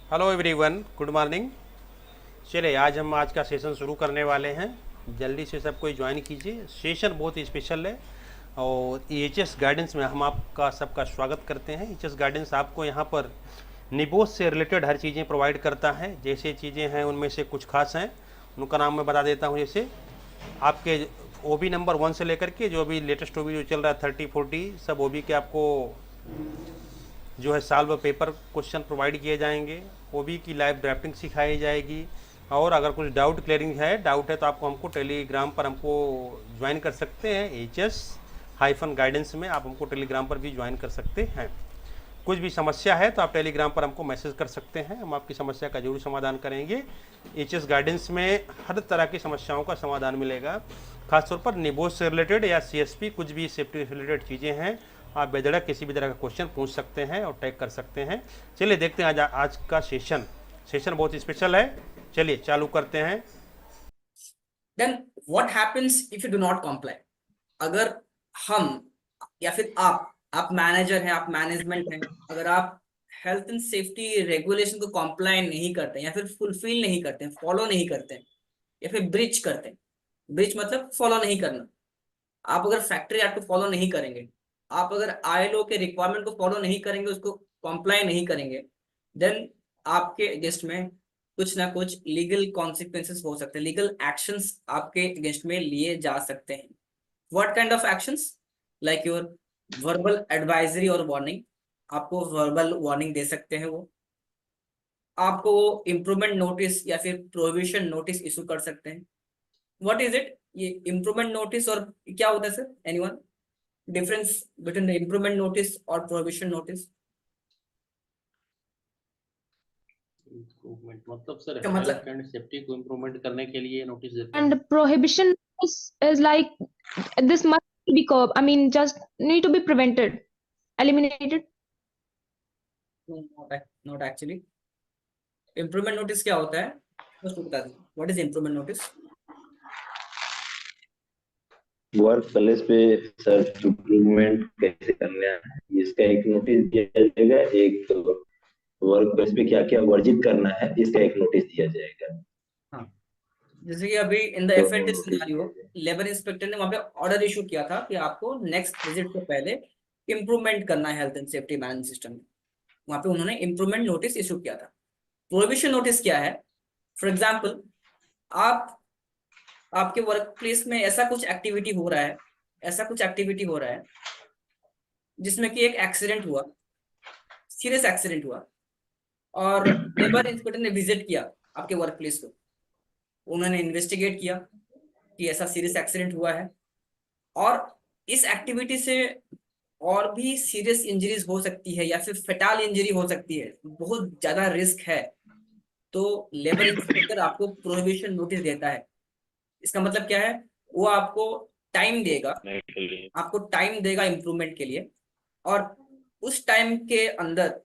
Hello everyone, good morning. चलिए आज का सेशन शुरू करने वाले हैं। जल्दी से सब कोई ज्वाइन कीजिए। सेशन बहुत ही स्पेशल है और एच गाइडेंस में हम आपका सबका स्वागत करते हैं। एच गाइडेंस आपको यहाँ पर निबोस से रिलेटेड हर चीज़ें प्रोवाइड करता है। जैसे चीज़ें हैं उनमें से कुछ खास हैं, उनका नाम मैं बता देता हूँ। जैसे आपके ओबी नंबर 1 से लेकर के जो भी लेटेस्ट ओबी जो चल रहा है 30-40 सब ओबी के आपको जो है सॉल्व पेपर क्वेश्चन प्रोवाइड किए जाएंगे। ओबी की लाइव ड्राफ्टिंग सिखाई जाएगी। और अगर कुछ डाउट है तो आपको हमको टेलीग्राम पर हमको ज्वाइन कर सकते हैं। HS-गाइडेंस में आप हमको टेलीग्राम पर भी ज्वाइन कर सकते हैं। कुछ भी समस्या है तो आप टेलीग्राम पर हमको मैसेज कर सकते हैं, हम आपकी समस्या का जरूर समाधान करेंगे। HS-गाइडेंस में हर तरह की समस्याओं का समाधान मिलेगा। खासतौर पर निबोस से रिलेटेड या CSP कुछ भी सेफ्टी से रिलेटेड चीज़ें हैं, आप बेझिझक किसी भी तरह का क्वेश्चन पूछ सकते हैं और टैग कर सकते हैं। चलिए देखते हैं आज का सेशन बहुत स्पेशल है। चलिए चालू करते हैं। Then what happens if you do not comply? अगर हम या फिर आप मैनेजर हैं, आप मैनेजमेंट हैं, अगर आप हेल्थ एंड सेफ्टी रेगुलेशन को कॉम्प्लाई नहीं करते या फिर फुलफिल नहीं करते, फॉलो नहीं करते या फिर ब्रीच करते हैं। ब्रीच मतलब फॉलो नहीं करना। आप अगर फैक्ट्री एक्ट को फॉलो नहीं करेंगे, आप अगर ILO के रिक्वायरमेंट को फॉलो नहीं करेंगे, उसको कॉम्प्लाई नहीं करेंगे, देन आपके अगेंस्ट में कुछ ना कुछ लीगल कॉन्सिक्वेंसेस हो सकते हैं, लीगल एक्शंस आपके अगेंस्ट में लिए जा सकते हैं। What kind of actions? Like your verbal advisory और वार्निंग। आपको वर्बल वार्निंग दे सकते हैं वो। आपको इम्प्रूवमेंट नोटिस या फिर प्रोहिबिशन नोटिस इशू कर सकते हैं। What is it? ये इम्प्रूवमेंट नोटिस और क्या होता है sir? Anyone? Difference between the improvement notice और प्रोहिबिशन नोटिस? इम्प्रूवमेंट मतलब सर क्या मतलब? हेल्थ एंड सेफ्टी को इम्प्रूवमेंट करने के लिए नोटिस देते हैं। And prohibition is like this must be curbed. I mean, just need to be prevented, eliminated. Not actually. Improvement notice क्या होता है? बस बता दीजिए, what is improvement notice? Work place पे सर इम्प्रूवमेंट कैसे करना है इसका एक नोटिस दिया जाएगा। एक वर्क प्लेस पे क्या क्या वर्जित करना है इसका एक नोटिस दिया जाएगा। हाँ, जैसे कि अभी इन द दोनों एफएनटी नोटिस सिनेरियो, दिए जाएंगे। लेबर इंस्पेक्टर ने वहां पे ऑर्डर इशू किया था कि आपको नेक्स्ट विजिट से पहले इंप्रूवमेंट करना है health and safety management system में। वहां पे उन्होंने इंप्रूवमेंट नोटिस इशू किया था। प्रोहिबिशन नोटिस क्या है? फॉर एग्जाम्पल, आप आपके वर्क प्लेस में ऐसा कुछ एक्टिविटी हो रहा है, ऐसा कुछ एक्टिविटी हो रहा है जिसमें कि एक एक्सीडेंट हुआ, सीरियस एक्सीडेंट हुआ, और लेबर इंस्पेक्टर ने विजिट किया आपके वर्क प्लेस को। उन्होंने इन्वेस्टिगेट किया कि ऐसा सीरियस एक्सीडेंट हुआ है और इस एक्टिविटी से और भी सीरियस इंजरीज हो सकती है या फिर फेटाल इंजरी हो सकती है, बहुत ज्यादा रिस्क है। तो लेबर इंस्पेक्टर आपको प्रोहिबिशन नोटिस देता है। इसका मतलब क्या है? वो आपको टाइम देगा, आपको टाइम देगा इम्प्रूवमेंट के लिए, और उस टाइम के अंदर,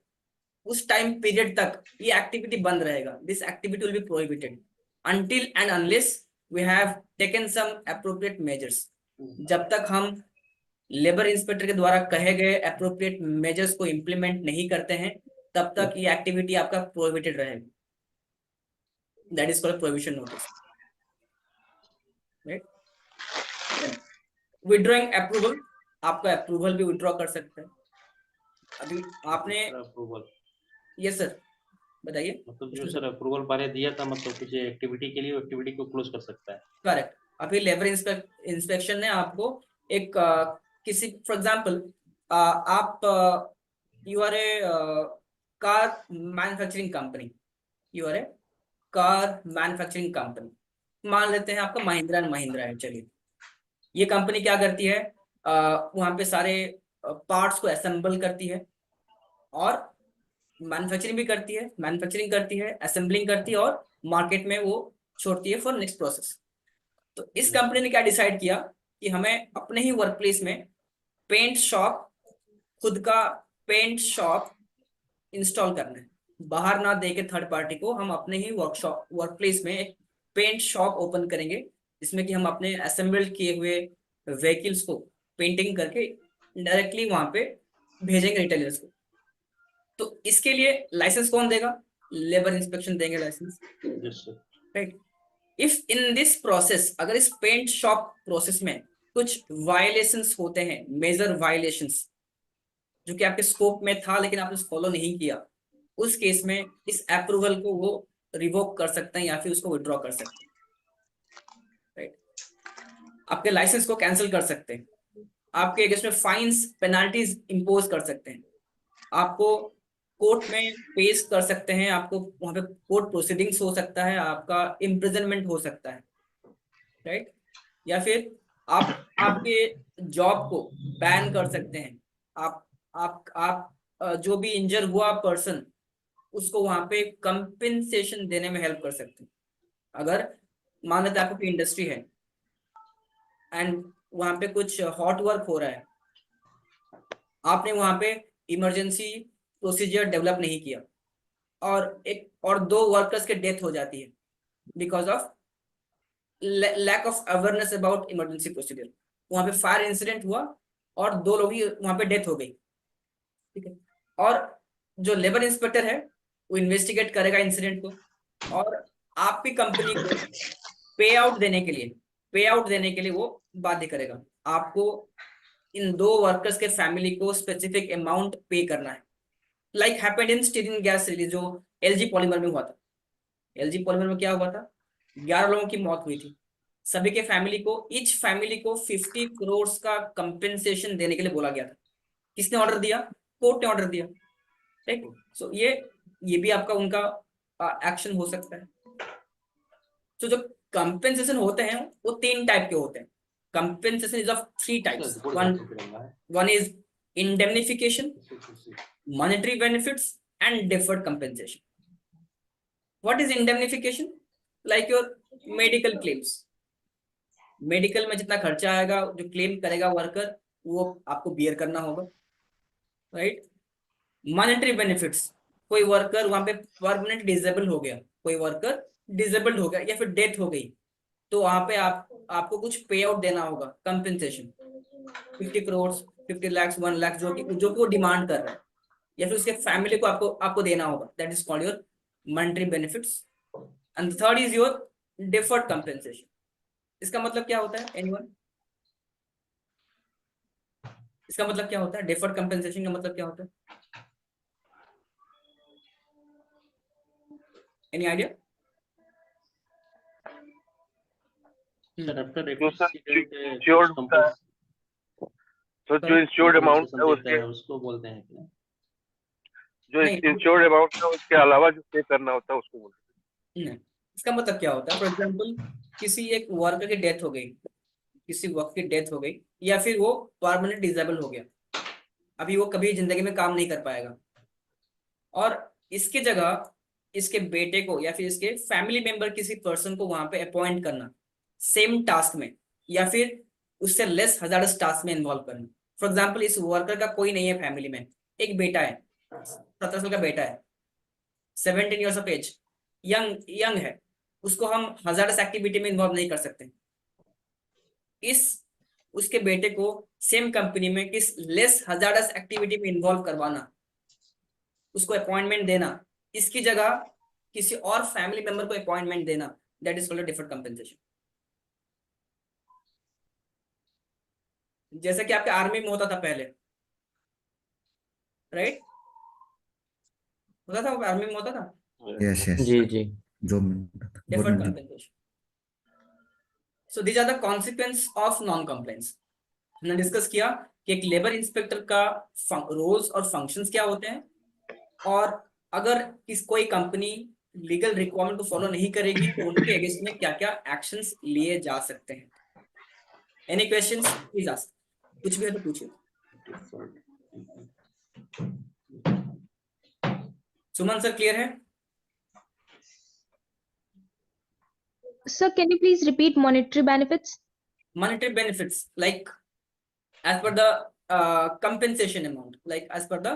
उस टाइम पीरियड तक ये एक्टिविटी बंद रहेगा। This activity will be prohibited until and unless we have taken some appropriate measures। जब तक हम लेबर इंस्पेक्टर के द्वारा कहे गए अप्रोप्रिएट मेजर्स को इम्प्लीमेंट नहीं करते हैं, तब तक ये एक्टिविटी आपका प्रोहिबिटेड रहेगा। That is called prohibition notice, right? Withdrawing approval, आपका अप्रूवल भी विड्रॉ कर सकते हैं। अभी आपने अप्रूवल, यस सर बताइए। मतलब जो सर अप्रूवल पहले दिया था, मतलब कुछ एक्टिविटी के लिए एक्टिविटी को क्लोज कर सकता है। करेक्ट। अभी लेबर इंस्पेक्शन ने आपको एक किसी, फॉर एग्जांपल, आप you are a car manufacturing company, you are a car manufacturing company. मान लेते हैं आपका महिंद्रा एंड महिंद्रा है। चलिए, ये कंपनी क्या करती है? वहां पे सारे पार्ट्स को असेंबल करती है और मैन्युफैक्चरिंग करती है, असेंबलिंग करती है और मार्केट में वो छोड़ती है फॉर नेक्स्ट प्रोसेस। तो इस कंपनी ने क्या डिसाइड किया कि हमें अपने ही वर्क प्लेस में पेंट शॉप, खुद का पेंट शॉप इंस्टॉल करना है। बाहर ना दे के थर्ड पार्टी को, हम अपने ही वर्क प्लेस में एक पेंट शॉप ओपन करेंगे जिसमें कि हम अपने असेंबल्ड किए हुए व्हीकल्स को पेंटिंग करके डायरेक्टली वहां पे भेजेंगे रिटेलर्स को। तो इसके लिए लाइसेंस कौन देगा? लेबर इंस्पेक्शन देंगे, licence, Yes, sir. Right. If in this process, अगर इस पेंट शॉप प्रोसेस में कुछ वायलेशंस होते हैं, मेजर वायलेशंस, जो कि आपके स्कोप में था लेकिन आपने फॉलो नहीं किया, उस केस में इस अप्रूवल को वो रिवोक कर सकते हैं या फिर उसको विड्रॉ कर सकते हैं, राइट। आपके लाइसेंस को कैंसिल कर सकते हैं, आपके अगेंस्ट में फाइन्स, पेनाल्टीज इंपोज कर सकते हैं, आपको कोर्ट में पेश कर सकते हैं, आपको वहां पे कोर्ट प्रोसीडिंग्स हो सकता है, आपका इम्प्रिजनमेंट हो सकता है, राइट। या फिर आप आपके जॉब को बैन कर सकते हैं, आप जो भी इंजर हुआ पर्सन, उसको वहां पे कंपेंसेशन देने में हेल्प कर सकते हैं। अगर मान लेते आपको इंडस्ट्री है एंड वहां पे कुछ हॉट वर्क हो रहा है, आपने वहां पे इमरजेंसी प्रोसीजर डेवलप नहीं किया और 2 वर्कर्स के डेथ हो जाती है because of lack of awareness about emergency procedure. वहां पे फायर इंसिडेंट हुआ और 2 लोग ही वहां पे डेथ हो गई, ठीक है। और जो लेबर इंस्पेक्टर है वो इन्वेस्टिगेट करेगा इंसिडेंट को, और आपकी कंपनी को पे आउट देने के लिए वो बाध्य करेगा। आपको इन 2 वर्कर्स के फैमिली को स्पेसिफिक अमाउंट पे करना है, like happened in styrene gas release, जो एलजी पॉलीमर में हुआ था। एलजी पॉलीमर में क्या हुआ था, 11 लोगों की मौत हुई थी, सभी के फैमिली को, ईच फैमिली को 50 करोड़ का कंपेंसेशन देने के लिए बोला गया था। किसने ऑर्डर दिया, कोर्ट ने ऑर्डर दिया, ठीक। सो ये भी आपका उनका एक्शन हो सकता है। तो जो कंपेंसेशन होते हैं वो 3 टाइप के होते हैं। Compensation is of 3 types. One is indemnification, monetary benefits and deferred compensation. What is indemnification? Like your medical claims. Medical में जितना खर्चा आएगा, जो क्लेम करेगा वर्कर, वो आपको बियर करना होगा, राइट। मॉनेटरी बेनिफिट्स, कोई वर्कर वहां पे परमानेंट डिसेबल हो गया, कोई वर्कर डिसेबल्ड हो गया या फिर डेथ हो गई, तो वहां पे आपको कुछ पे आउट देना होगा, कंपेंसेशन, 50 करोड़, 50 लाख, 1 लाख, जो कि वो डिमांड कर रहा है, या फिर उसके फैमिली को आपको देना होगा। That is called your monetary benefits. And third is your deferred compensation. इसका मतलब क्या होता है, एनीवन? इसका मतलब क्या होता है, डिफर्ड कंपेंसेशन का मतलब क्या होता है? Any idea? Sir, after तो सर accident, इंश्योर्ड कुछ compens- तो जो इंश्योर्ड अमाउंट है compensation देता उसके है, उसको बोलते हैं क्या? जो नहीं, इंश्योर्ड अमाउंट है उसके अलावा जो पे करना होता है उसको बोलते नहीं, इसका मतलब क्या होता है, फॉर एग्जाम्पल किसी एक वर्कर की डेथ हो गई, किसी वर्कर की डेथ हो गई, या फिर वो परमानेंट डिसेबल हो गया, अभी वो कभी जिंदगी में काम नहीं कर पाएगा, और इसकी जगह इसके बेटे को या फिर इसके फैमिली मेंबर किसी पर्सन को वहां पे अपॉइंट करना सेम टास्क में, या फिर उससे लेस हजार्डस टास्क में इन्वॉल्व करना। फॉर एग्जाम्पल इस वर्कर का कोई नहीं है फैमिली में, एक बेटा है, 17 साल का बेटा है, 17 ईयर्स ऑफ एज, यंग है, उसको हम हजार्डस एक्टिविटी में इन्वॉल्व नहीं कर सकते। इस उसके बेटे को सेम कंपनी में किस लेस हजार्डस एक्टिविटी में इन्वॉल्व करवाना, उसको अपॉइंटमेंट देना, इसकी जगह किसी और फैमिली मेंबर को अपॉइंटमेंट देना, that is called deferred compensation. जैसे कि आपके आर्मी में होता था पहले, राइट? होता था, आर्मी में होता था यस यस जी जी। जो deferred compensation. So these are the consequence of non compliance. हमने डिस्कस किया कि एक लेबर इंस्पेक्टर का रोल्स और फंक्शंस क्या होते हैं, और अगर कोई कंपनी लीगल रिक्वायरमेंट को फॉलो नहीं करेगी तो उनके अगेंस्ट में क्या क्या एक्शंस लिए जा सकते हैं। एनी क्वेश्चंस प्लीज आस्क, कुछ भी है तो पूछिए। सुमन सर क्लियर है? Sir, can you please repeat monetary benefits? Monetary benefits, like as per the compensation amount, like as per the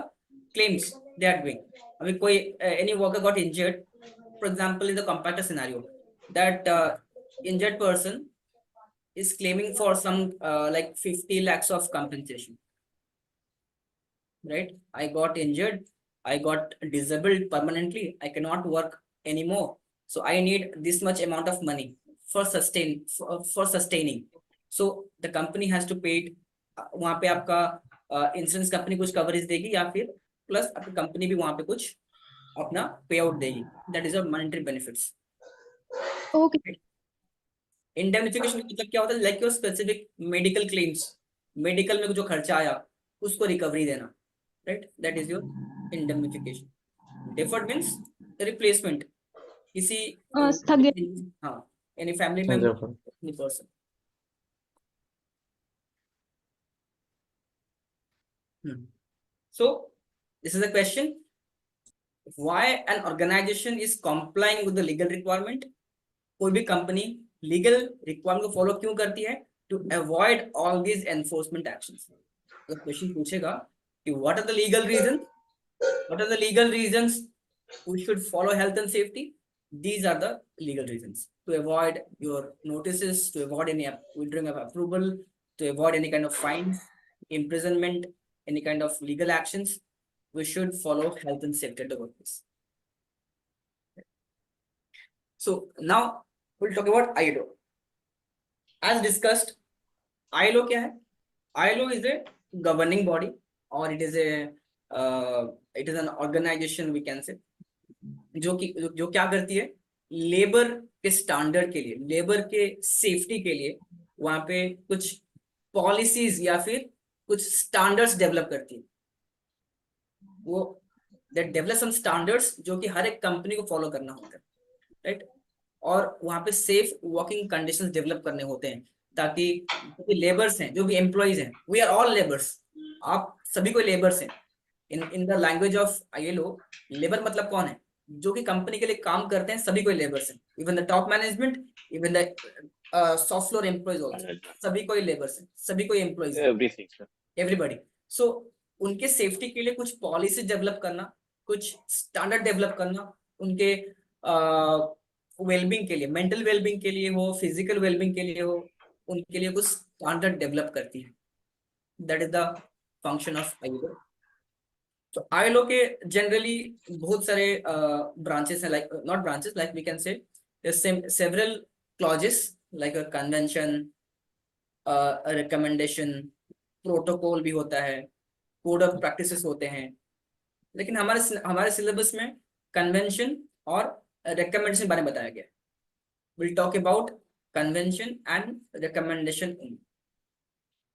claims they are doing. I mean, any worker got injured, for example, in the compactor scenario, that injured person is claiming for some like 50 lakhs of compensation, right? I got injured I got disabled permanently. I cannot work anymore. So I need this much amount of money for sustaining. So the company has to pay it. वहाँ पे आपका insurance company कुछ coverage देगी या फिर plus आपकी company भी वहाँ पे कुछ अपना पे आउट देगी. That is a monetary benefits. Okay. Indemnification मतलब क्या होता है? Like your specific medical claims, medical में जो खर्चा आया उसको रिकवरी देना, right? That is your indemnification. Deferred means replacement, किसी स्थगित. हाँ, any family member, any person. So this is a question: why an organization is complying with the legal requirement? कोई भी कंपनी लीगल रिक्वायरमेंट को follow क्यों करती है? To avoid all these enforcement actions. तो क्वेश्चन पूछेगा कि what are the legal reason, what are the legal reasons we should follow health and safety. These are the legal reasons: to avoid your notices, to avoid any withdrawing of approval, to avoid any kind of fines, imprisonment, any kind of legal actions. We should follow health and safety at the workplace. So now we'll talk about ILO. As discussed, ILO क्या है? ILO is a governing body, or it is an organization, we can say, जो क्या करती है? Labour के standard के लिए, labour के सेफ्टी के लिए वहां पे कुछ पॉलिसीज या फिर कुछ स्टैंडर्ड्स डेवलप करती है. वो दैट डेवलप सम स्टैंडर्ड्स जो कि हर एक कंपनी को फॉलो करना होता है, राइट? और वहां पे सेफ वर्किंग कंडीशंस डेवलप करने होते हैं ताकि लेबर्स हैं, जो भी एम्प्लॉइज हैं, वी आर ऑल लेबर्स, आप सभी को लेबर्स हैं. In the language of ILO, labour मतलब कौन है? जो कि कंपनी के लिए काम करते हैं, सभी कोई लेबर्स हैं. Even the top management, even the soft floor employees also, सभी कोई लेबर्स हैं, सभी कोई एम्प्लॉइज, एवरीथिंग, एवरीबॉडी. सो उनके सेफ्टी के लिए कुछ पॉलिसी डेवलप करना, कुछ स्टैंडर्ड डेवलप करना, उनके वेलबींग के लिए, मेंटल वेलबींग के लिए हो, फिजिकल वेलबींग के लिए हो, उनके लिए कुछ स्टैंडर्ड डेवलप करती है. That is the function of ILO. तो ILO के जनरली बहुत सारे ब्रांचेस हैं, like not branches, like we can say several clauses, like a convention, recommendation, protocol भी होता है, कोड ऑफ प्रैक्टिसेस होते हैं. लेकिन हमारे सिलेबस में कन्वेंशन और रिकमेंडेशन बारे में बताया गया. Will talk about convention and recommendation.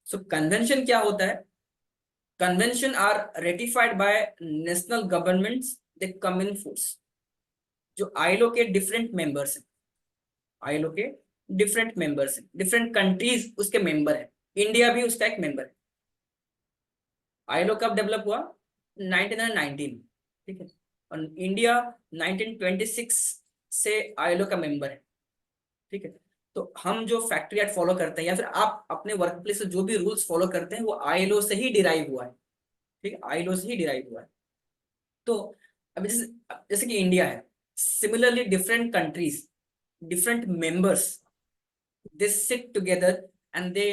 So convention क्या होता है? Convention are ratified by national governments. They come in force. जो ILO के डिफरेंट मेंबर्स हैं, ILO के डिफरेंट मेंबर्स हैं, डिफरेंट कंट्रीज उसके मेंबर हैं. इंडिया भी उसका एक मेंबर है. ILO कब डेवलप हुआ? 1919, ठीक है. और इंडिया 1926 से ILO का मेंबर है, ठीक है. तो हम जो फैक्ट्री एक्ट फॉलो करते हैं या फिर आप अपने वर्क प्लेस से जो भी रूल्स फॉलो करते हैं वो ILO से ही डिराइव हुआ है, ठीक है. ILO से ही डिराइव हुआ है. तो अभी जैसे कि इंडिया है, similarly different countries, different members, they sit together and they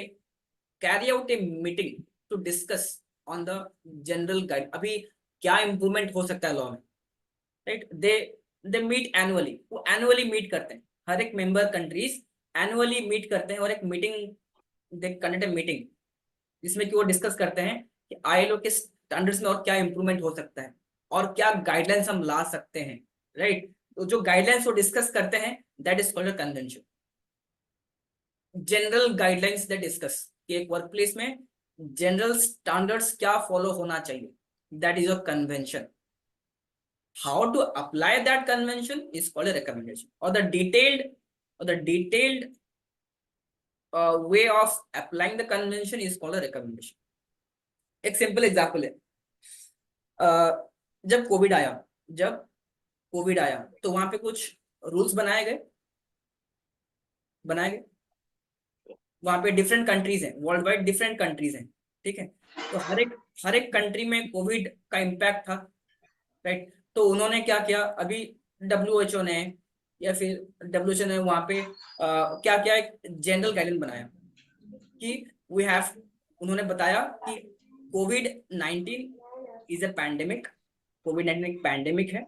carry out a meeting to discuss on the general guide. अभी क्या इंप्रूवमेंट हो सकता है लॉ में, राइट? दे मीट एनुअली, वो एनुअली मीट करते हैं. हर एक मेंबर कंट्रीज एनुअली मीट करते हैं और एक meeting, they conduct a meeting जिसमें कि वो डिस्कस करते हैं कि ILO के स्टैंडर्ड्स में और क्या इंप्रूवमेंट हो सकता है और क्या गाइडलाइंस हम ला सकते हैं, राइट? तो जो गाइडलाइंस वो डिस्कस करते हैं, that is called a convention. General guidelines they discuss कि एक वर्क प्लेस में जनरल स्टैंडर्ड्स क्या फॉलो होना चाहिए, that is a convention. How to apply that convention is called a recommendation, or the detailed way of applying the convention is called a recommendation. एक simple example है, जब Covid आया तो वहां पे कुछ रूल्स बनाए गए. वहां पे डिफरेंट कंट्रीज हैं, वर्ल्ड वाइड डिफरेंट कंट्रीज हैं, ठीक है. तो हर एक कंट्री में कोविड का इम्पैक्ट था, राइट? तो उन्होंने क्या किया? अभी WHO ने या फिर WHO ने वहां पे क्या किया? एक जनरल गाइडलाइन बनाया कि उन्होंने बताया कि COVID-19 इज अ पैंडेमिक कोविड-19 एक पैंडेमिक है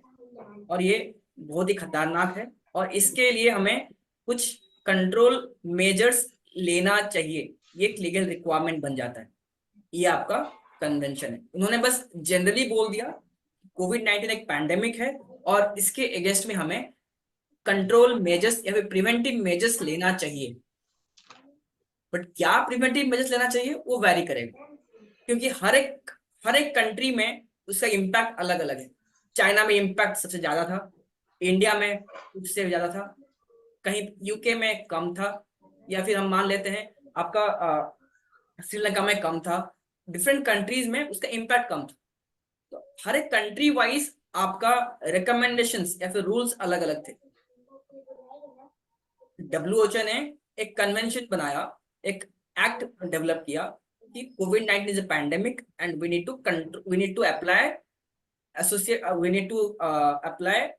और ये बहुत ही खतरनाक है और इसके लिए हमें कुछ कंट्रोल मेजर्स लेना चाहिए, ये एक लीगल रिक्वायरमेंट बन जाता है। ये आपका कन्वेंशन है। उन्होंने बस जनरली बोल दिया कोविड-19 एक पैंडेमिक है और इसके अगेंस्ट में हमें कंट्रोल मेजर्स या फिर प्रिवेंटिव मेजर्स लेना चाहिए। बट क्या प्रिवेंटिव मेजर्स लेना चाहिए वो वैरी करेगा, क्योंकि हर एक कंट्री में उसका इम्पैक्ट अलग अलग है। चाइना में इम्पैक्ट सबसे ज्यादा था, इंडिया में उससे ज्यादा था, कहीं यूके में कम था, या फिर हम मान लेते हैं आपका श्रीलंका में कम था। डिफरेंट कंट्रीज में उसका इम्पैक्ट कम था। तो हर एक कंट्री वाइज आपका रिकमेंडेशंस या फिर रूल्स अलग अलग थे। WHO ने एक कन्वेंशन बनाया, एक एक्ट डेवलप किया कि कोविड-19 is a pandemic and we need to apply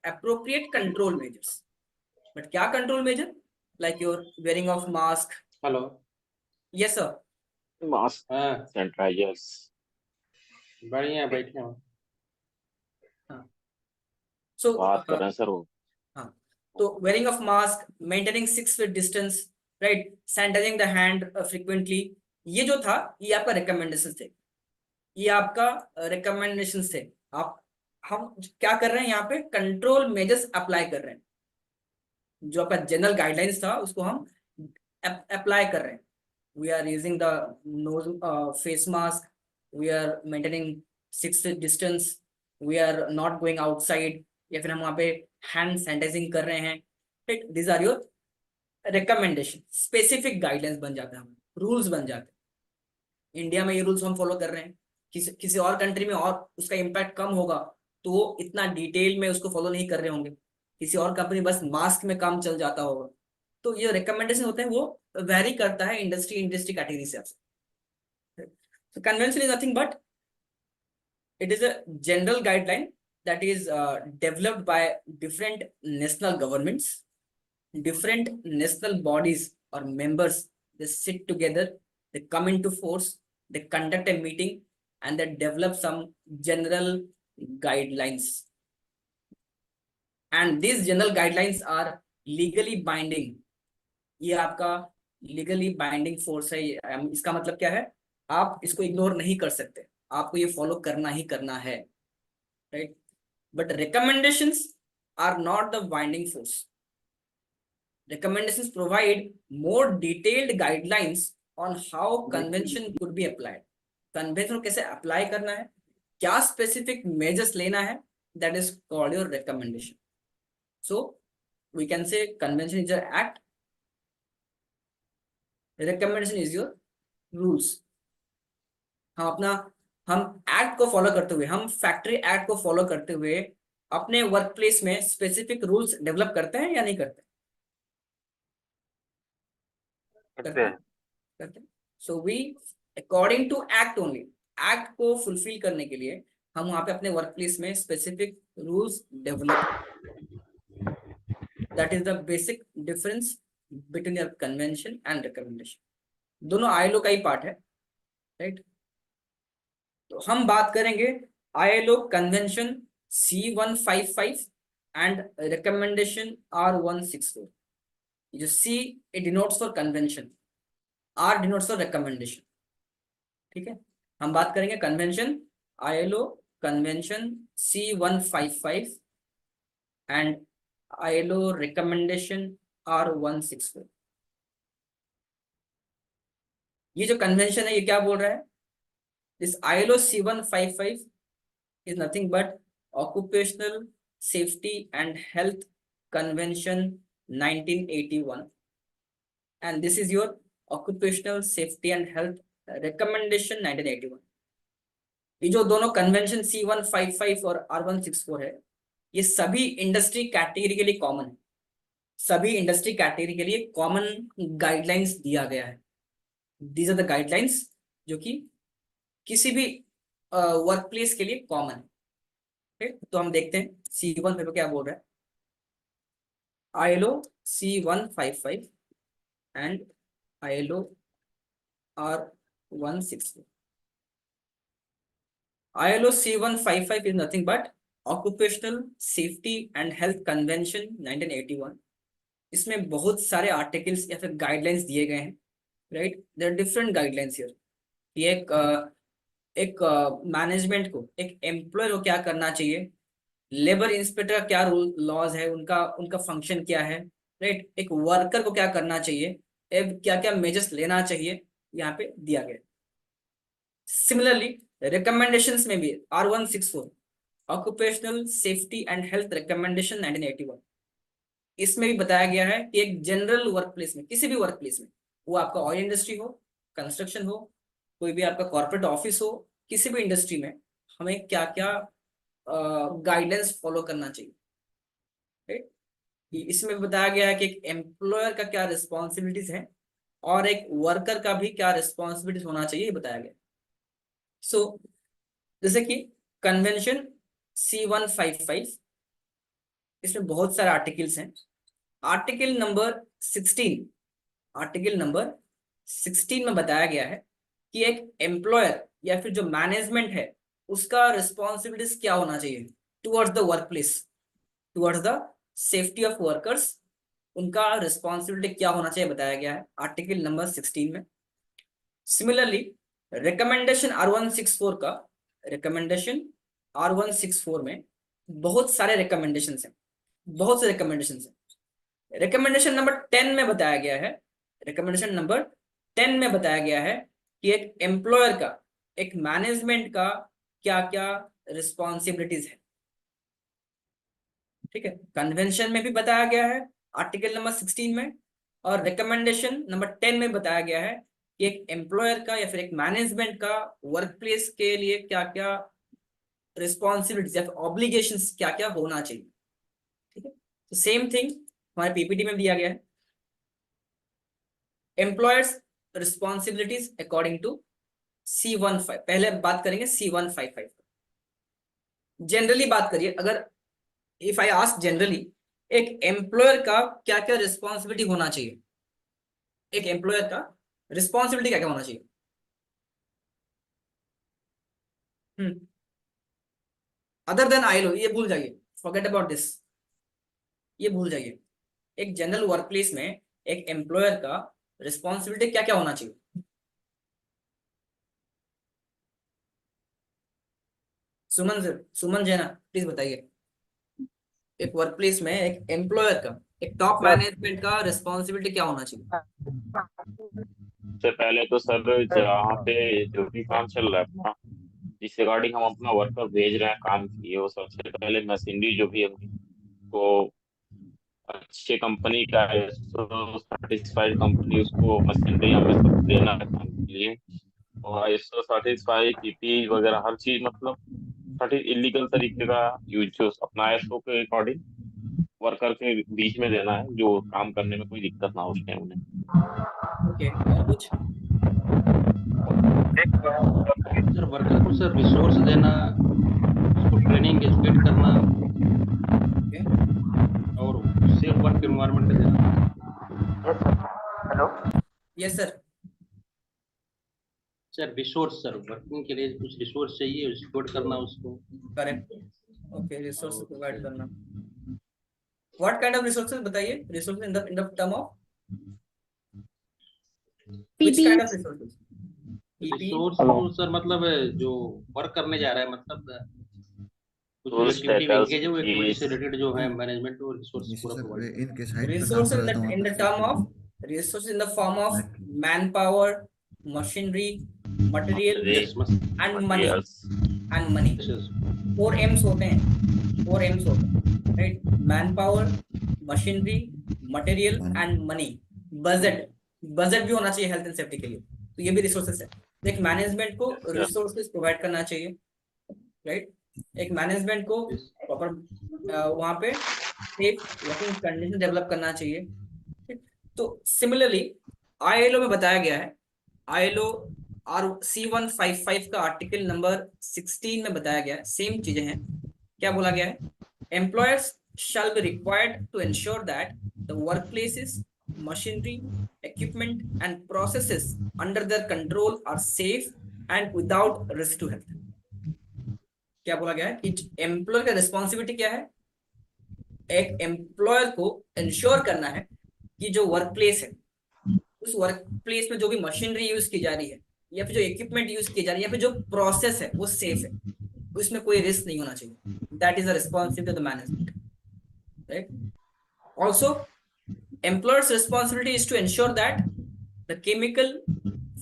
appropriate control measures. But क्या control measure? Like your wearing of mask. Hello. Yes sir. Mask, हाँ, सैनिटाइजर्स। बढ़िया, बैठे हो। So बात कर रहे हैं सर वो। हाँ, तो wearing of mask, maintaining 6 feet distance, right, sanitizing the hand frequently, ये जो था ये आपका रिकमेंडेशन थे, ये आपका रिकमेंडेशन थे। आप हम क्या कर रहे हैं, यहाँ पे कंट्रोल मेजर्स अप्लाई कर रहे हैं। जो आपका जनरल गाइडलाइंस था उसको हम अप्लाई कर रहे हैं। We are using the nose face mask, we are maintaining 6 feet distance, we are not going outside, या फिर हम वहाँ पे हैंड सैनिटाइजिंग कर रहे हैं। ठीक, this are your recommendation. Specific guidelines बन जाता है, रूल्स बन जाते हैं। इंडिया में ये रूल्स हम फॉलो कर रहे हैं, किसी और कंट्री में और उसका इम्पैक्ट कम होगा तो वो इतना डिटेल में उसको फॉलो नहीं कर रहे होंगे। किसी और कंपनी बस मास्क में काम चल जाता होगा। तो ये रिकमेंडेशन होते हैं वो वेरी करता है इंडस्ट्री कैटेगरी से। So convention is nothing but it is a general guideline that is developed by different national governments, different national bodies or members. They sit together, they come into force, they conduct a meeting and they develop some general guidelines. And these general guidelines are legally binding. ये आपका legally binding force है। इसका मतलब क्या है, आप इसको ignore नहीं कर सकते, आपको ये फॉलो करना ही करना है, right. But recommendations are not the binding force. Recommendations provide more detailed guidelines on how convention could be applied. Convention कैसे अप्लाई करना है, क्या स्पेसिफिक मेजर्स लेना है, that is called your recommendation. So we can say convention is a act, recommendation is your rules. हम act को follow करते हुए, हम फैक्ट्री एक्ट को फॉलो करते हुए अपने वर्क प्लेस में स्पेसिफिक रूल्स डेवलप करते हैं या नहीं करते? करते हैं। करते हैं। So we according to act only, act को फुलफिल करने के लिए हम वहां पे अपने वर्क प्लेस में specific rules develop. That is the basic difference between your convention and recommendation. दोनों ILO का ही पार्ट है, राइट। तो हम बात करेंगे ILO convention C155 and recommendation R164। जो C it denotes for convention, R denotes for recommendation, ठीक है। हम बात करेंगे convention, ILO convention C155 and ILO recommendation R164। ये जो कन्वेंशन है ये क्या बोल रहा है, this ILO C155 is nothing but Occupational Safety and Health Convention 1981 and this is your Occupational Safety and Health Recommendation 1981। ये जो दोनों कन्वेंशन C155 और R164 है, ये सभी इंडस्ट्री कैटेगरी के लिए कॉमन है। सभी इंडस्ट्री कैटेगरी के लिए कॉमन गाइडलाइंस दिया गया है। दीज आर द गाइडलाइंस जो कि किसी भी वर्क प्लेस के लिए कॉमन है, ठीक। तो हम देखते हैं C155 क्या बोल रहा है। ILO C155 and ILO R164। ILO C155 is nothing but occupational safety and health convention 1981। इसमें बहुत सारे आर्टिकल्स या फिर गाइडलाइंस दिए गए हैं, right. There are different guidelines here. ये एक मैनेजमेंट को, एक एम्प्लॉयर को क्या करना चाहिए, लेबर इंस्पेक्टर का क्या रूल लॉज है, उनका उनका फंक्शन क्या है, राइट। एक वर्कर को क्या करना चाहिए, क्या क्या मेजर्स लेना चाहिए, यहाँ पे दिया गया। सिमिलरली रिकमेंडेशंस में भी R164 occupational safety and health recommendation 1981, इसमें भी बताया गया है कि एक जनरल वर्क प्लेस में, किसी भी वर्क प्लेस में, वो आपका ऑयल इंडस्ट्री हो, कंस्ट्रक्शन हो, कोई भी आपका कॉर्पोरेट ऑफिस हो, किसी भी इंडस्ट्री में हमें क्या क्या गाइडेंस फॉलो करना चाहिए, राइट। इसमें बताया गया है कि एक एम्प्लॉयर का क्या रिस्पॉन्सिबिलिटीज है और एक वर्कर का भी क्या रिस्पॉन्सिबिलिटीज होना चाहिए, ये बताया गया। सो जैसे कि कन्वेंशन C155, इसमें बहुत सारे आर्टिकल्स हैं। आर्टिकल नंबर 16 में बताया गया है कि एक एम्प्लॉयर या फिर जो मैनेजमेंट है उसका रिस्पॉन्सिबिलिटीज क्या होना चाहिए towards the work place, towards the safety of workers, उनका रिस्पॉन्सिबिलिटी क्या होना चाहिए बताया गया है आर्टिकल नंबर 16 में। सिमिलरली रिकमेंडेशन R164 में बहुत सारे रिकमेंडेशन हैं, बहुत से रिकमेंडेशन हैं। रिकमेंडेशन नंबर 10 में बताया गया है कि एक एम्प्लॉयर का, एक मैनेजमेंट का क्या क्या रिस्पॉन्सिबिलिटीज है, ठीक है। कन्वेंशन में भी बताया गया है आर्टिकल नंबर 16 में, और रिकमेंडेशन नंबर 10 में बताया गया है कि एक एम्प्लॉयर का या फिर एक मैनेजमेंट का वर्क प्लेस के लिए क्या क्या रिस्पॉन्सिबिलिटीज या फिर ऑब्लिगेशंस क्या क्या होना चाहिए, ठीक है। तो सेम थिंग हमारे पीपीटी में दिया गया है। Employers responsibilities according to C15। पहले बात करेंगे C155। जनरली बात करिए, अगर इफ आई आस्क जनरली, एक एम्प्लॉयर का क्या क्या रिस्पॉन्सिबिलिटी होना चाहिए, एक एम्प्लॉयर का रिस्पॉन्सिबिलिटी क्या क्या होना चाहिए। अदर देन ILO, ये भूल जाइए, फॉरगेट अबाउट दिस, ये भूल जाइए। एक जनरल वर्क प्लेस में एक एम्प्लॉयर का रिस्पॉन्सिबिलिटी क्या क्या होना चाहिए। सुमन जैना प्लीज बताइए, एक वर्क प्लेस में एक एम्प्लॉयर का, एक टॉप मैनेजमेंट का रिस्पॉन्सिबिलिटी क्या होना चाहिए। सबसे पहले तो सर जहाँ पे जो भी काम चल रहा है अपना, जिस रिगार्डिंग हम अपना वर्कर भेज रहे हैं काम के लिए, वो सबसे पहले मशीनरी जो भी है तो अच्छे कंपनी का है, सर्टिफाइड कंपनी उसको मशीनरी हमें सब देना है काम के लिए। और ISO सर्टिफाइड PPE वगैरह हर चीज, मतलब इलीगल तरीके का यूज जो अपना ISO के अकॉर्डिंग वर्कर के बीच में देना है, जो काम करने में कोई दिक्कत ना हो उसमें उन्हें। ओके, और कुछ। सर वर्कर को सर रिसोर्स देना, उसको ट्रेनिंग एजुकेट करना, और सेफ वर्क एनवायरनमेंट देना। Hello, yes sir. Sir resource, sir working के लिए कुछ रिसोर्स चाहिए, सपोर्ट करना उसको। करेक्ट, ओके, रिसोर्स प्रोवाइड करना। व्हाट काइंड ऑफ रिसोर्सेज बताइए, resources in the term of which kind of resources. Resource तो सर मतलब जो वर्क करने जा रहा है, मतलब कुछ Tool एक्टिविटी में status एंगेज है, वो एक्टिविटी is- से रिलेटेड जो है मैनेजमेंट और रिसोर्स पूरा प्रोवाइड इनके साइड पे काम रिसोर्सेज कर रहा था in the term of, resources in the form of man power, machinery, material and money, Yes. 4 M's होते हैं, 4 M's होते हैं, right. Man power, machinery, material and money. Budget, budget भी होना चाहिए हेल्थ एंड सेफ्टी के लिए, तो ये भी रिसोर्सेस है। तो एक मैनेजमेंट को रिसोर्सेस प्रोवाइड करना चाहिए, राइट। एक मैनेजमेंट को प्रॉपर वहां पे सेफ वर्किंग कंडीशन डेवलप करना चाहिए, ठीक। तो सिमिलरली ILO में बताया गया है, ILO C155 का आर्टिकल नंबर 16 में बताया गया है, सेम चीजें हैं। क्या बोला गया है, employers shall be required to ensure that the workplaces, machinery, equipment and processes under their control are safe and without risk to health. क्या बोला गया है कि एम्प्लॉयर का रिस्पॉन्सिबिलिटी क्या है, एक एम्प्लॉयर को इंश्योर करना है कि जो वर्क प्लेस है, उस वर्क प्लेस में जो भी मशीनरी यूज की जा रही है या फिर जो इक्विपमेंट यूज की जा रही है या फिर जो प्रोसेस है वो सेफ है, उसमें कोई रिस्क नहीं होना चाहिए. That is the responsibility of the management, right. Also employer's responsibility is to ensure that the chemical,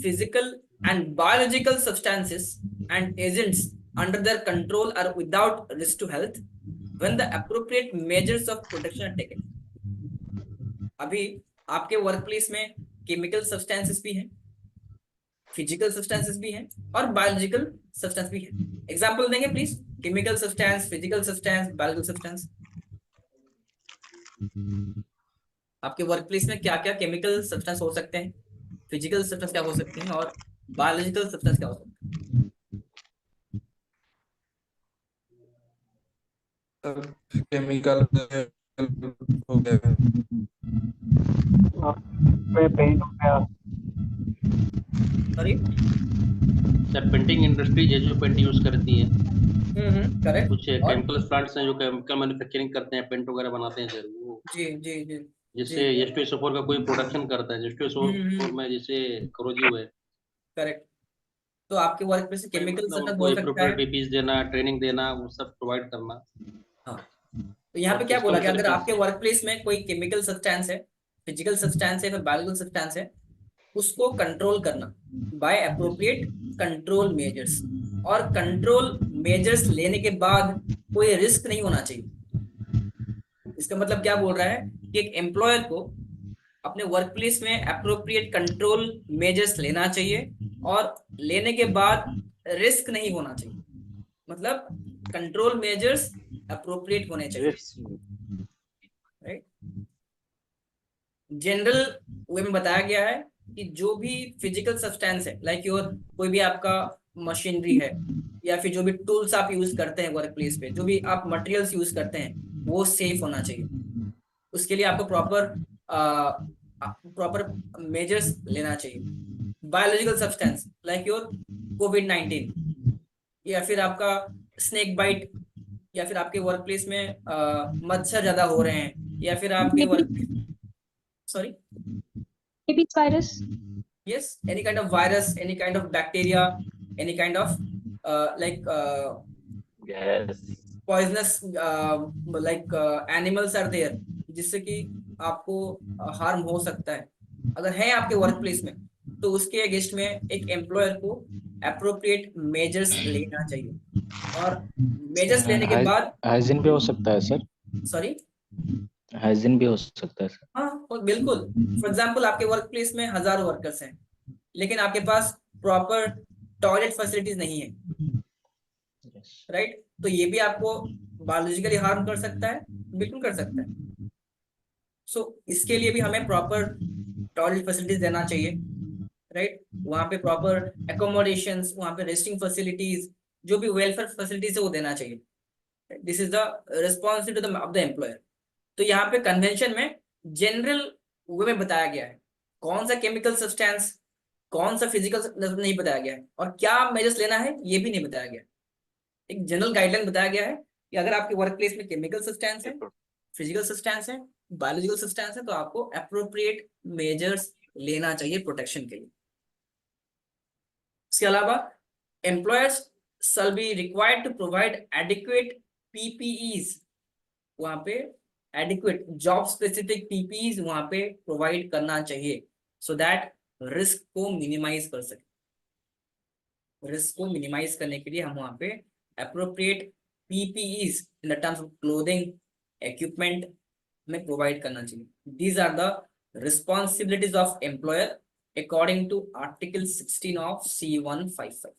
physical and biological substances and agents under their control are without risk to health when the appropriate measures of protection are taken. अभी आपके work place में chemical substances भी हैं, physical substances भी हैं और biological substance भी हैं. एग्जांपल देंगे please, chemical substance, physical substance, biological substance. आपके वर्क प्लेस में क्या क्या केमिकल सब्सटेंस हो सकते हैं, फिजिकल सब्सटेंस क्या हो सकती हैं और बायोलॉजिकल सब्सटेंस क्या हो सकते हैं. केमिकल हो गया, पेंट हो गया. सॉरी. सर पेंटिंग इंडस्ट्री जो पेंट यूज करती है, करेक्ट. कुछ केमिकल प्लांट्स हैं जो केमिकल मैन्युफैक्चरिंग करते हैं, पेंट वगैरह बनाते हैं सर, वो जी जी जी. जिससे H2SO4 का कोई प्रोडक्शन करता है, H2SO4 में जैसे करोजिव है. करेक्ट. तो आपके वर्क प्लेस केमिकल मतलब सब्सटेंस उनको हो सकता है. appropriate PPs देना, ट्रेनिंग देना, वो सब प्रोवाइड करना. हाँ. तो यहाँ पे क्या बोला कि अगर आपके वर्क प्लेस में कोई केमिकल सब्सटेंस है, फिजिकल सब्सटेंस है, फिर बायोलॉजिकल सब्सटेंस है, उसको कंट्रोल करना बाय अप्रोप्रिएट कंट्रोल मेजर्स. और कंट्रोल मेजर्स लेने के बाद कोई रिस्क नहीं होना चाहिए. इसका मतलब क्या बोल रहा है कि एक एम्प्लॉयर को अपने वर्क प्लेस में अप्रोप्रिएट कंट्रोल मेजर्स लेना चाहिए और लेने के बाद रिस्क नहीं होना चाहिए. मतलब कंट्रोल मेजर्स अप्रोप्रिएट होने चाहिए, राइट. जनरल वे में बताया गया है कि जो भी फिजिकल सब्सटेंस है, लाइक योर कोई भी आपका मशीनरी है या फिर जो भी टूल्स आप यूज करते हैं वर्क प्लेस पे, जो भी आप मटेरियल्स यूज करते हैं, वो सेफ होना चाहिए. उसके लिए आपको प्रॉपर मेजर्स लेना चाहिए. Biological substance like your COVID-19 या फिर आपका स्नेक बाइट, या फिर आपके वर्क प्लेस में मच्छर ज्यादा हो रहे हैं, या फिर आपके work, sorry, Rabies virus. yes, any kind of virus, any kind of bacteria, any kind of like Yes. poisonous like animals are there, जिससे कि आपको हार्म हो सकता है. अगर है आपके वर्क प्लेस में, तो उसके अगेंस्ट में एक एम्प्लॉयर को अप्रोप्रिएट मेजर्स लेना चाहिए. और मेजर्स लेने के बाद हाइजीन भी हो सकता है सर. सॉरी, हाइजीन भी हो सकता है सर. हाँ बिल्कुल. फॉर एग्जांपल आपके वर्क प्लेस में 1000 वर्कर्स हैं, लेकिन आपके पास प्रॉपर टॉयलेट फैसिलिटीज नहीं है, राइट. तो ये भी आपको बायोलॉजिकली हार्म कर सकता है, बिल्कुल कर सकता है. सो इसके लिए भी हमें प्रॉपर टॉयलेट फैसिलिटीज देना चाहिए, राइट. वहाँ पे प्रॉपर एकोमोडेशंस, वहाँ पे रेस्टिंग फैसिलिटीज, जो भी वेलफेयर फैसिलिटीज है वो देना चाहिए. This is the responsibility of the employer. तो यहाँ पे कन्वेंशन में जनरल वे में बताया गया है कौन सा केमिकल सब्सटेंस, कौन सा फिजिकल नहीं बताया गया है, और क्या मेजर्स लेना है ये भी नहीं बताया गया. एक जनरल गाइडलाइन बताया गया है कि अगर आपके वर्क प्लेस में केमिकल सब्सटेंस है, फिजिकल सब्सटेंस है, बायोलॉजिकल सब्सटेंस है, तो आपको अप्रोप्रिएट मेजर्स लेना चाहिए प्रोटेक्शन के लिए. इसके अलावा employers shall be required to provide adequate PPEs. वहां पे adequate job specific PPEs वहां पे प्रोवाइड करना चाहिए, so that रिस्क को मिनिमाइज कर सके. रिस्क को मिनिमाइज करने के लिए हम वहां पे appropriate PPEs in the terms of clothing, equipment में प्रोवाइड करना चाहिए. These are the responsibilities of employer according to Article 16 of C155.